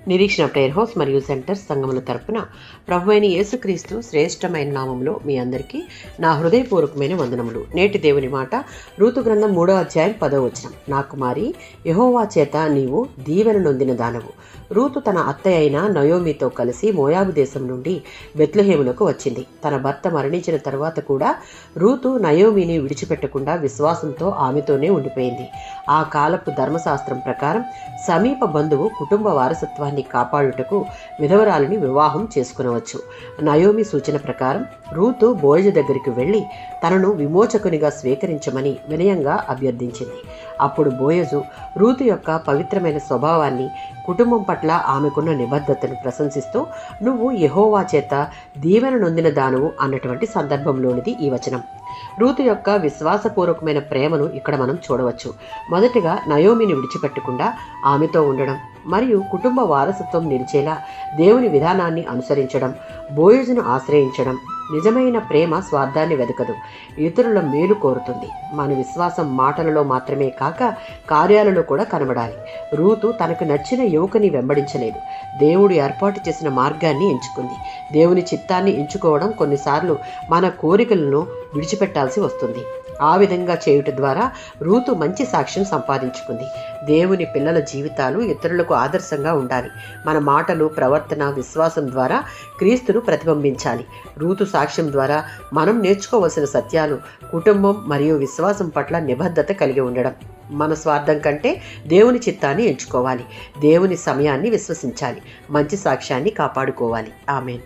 నిరీక్షణ prayer house మరియు centre సంఘముల తరపున ప్రభువైన యేసుక్రీస్తు శ్రేష్టమైన నామములో మీ అందరికీ నా హృదయపూర్వకమైన వందనములు. నేటి దేవుని మాట రూతు గ్రంథం 3వ అధ్యాయం 10వ వచనం. నా కుమారి, యెహోవా చేత నీవు దీవెన నొందిన దానవు. రూతు తన అత్తయ్య అయిన నయోమితో కలిసి మోయాబు దేశం నుండి బెత్లెహేమునకు వచ్చింది. తన భర్త మరణించిన తర్వాత కూడా రూతు నయోమిని విడిచిపెట్టకుండా విశ్వాసంతో ఆమెతోనే ఉండిపోయింది. ఆ కాలపు ధర్మశాస్త్రం ప్రకారం సమీప బంధువు కుటుంబ వారసత్వాన్ని కాపాడుటకు విధవరాలిని వివాహం చేసుకునవచ్చు. నయోమి సూచన ప్రకారం రూతు బోయజు దగ్గరికి వెళ్లి తనను విమోచకునిగా స్వీకరించమని వినయంగా అభ్యర్థించింది. అప్పుడు బోయజు రూతు యొక్క పవిత్రమైన స్వభావాన్ని, కుటుంబం పట్ల ఆమెకున్న నిబద్ధతను ప్రశంసిస్తూ, నువ్వు యెహోవా చేత దీవెన నొందిన దానవు అన్నటువంటి సందర్భంలోనిది ఈ వచనం. రూతు యొక్క విశ్వాసపూర్వకమైన ప్రేమను ఇక్కడ మనం చూడవచ్చు. మొదటిగా నయోమిని విడిచిపెట్టకుండా ఆమెతో ఉండడం మరియు కుటుంబ వారసత్వం నిలిచేలా దేవుని విధానాన్ని అనుసరించడం, బోయజును ఆశ్రయించడం. నిజమైన ప్రేమ స్వార్థాన్ని వెదకదు, ఇతరుల మేలు కోరుతుంది. మన విశ్వాసం మాటలలో మాత్రమే కాక కార్యాలలో కూడా కనబడాలి. రూతు తనకు నచ్చిన యువకుని వెంబడించలేదు, దేవుడు ఏర్పాటు చేసిన మార్గాన్ని ఎంచుకుంది. దేవుని చిత్తాన్ని ఎంచుకోవడం కొన్నిసార్లు మన కోరికలను విడిచిపెట్టాల్సి వస్తుంది. ఆ విధంగా చేయుట ద్వారా రూతు మంచి సాక్ష్యం సంపాదించుకుంది. దేవుని పిల్లల జీవితాలు ఇతరులకు ఆదర్శంగా ఉండాలి. మన మాటలు, ప్రవర్తన, విశ్వాసం ద్వారా క్రీస్తును ప్రతిబింబించాలి. రూతు సాక్ష్యం ద్వారా మనం నేర్చుకోవలసిన సత్యాలు కుటుంబం మరియు విశ్వాసం పట్ల నిబద్ధత కలిగి ఉండడం. మన స్వార్థం కంటే దేవుని చిత్తాన్ని ఎంచుకోవాలి. దేవుని సమయాన్ని విశ్వసించాలి. మంచి సాక్ష్యాన్ని కాపాడుకోవాలి. ఆమేన్.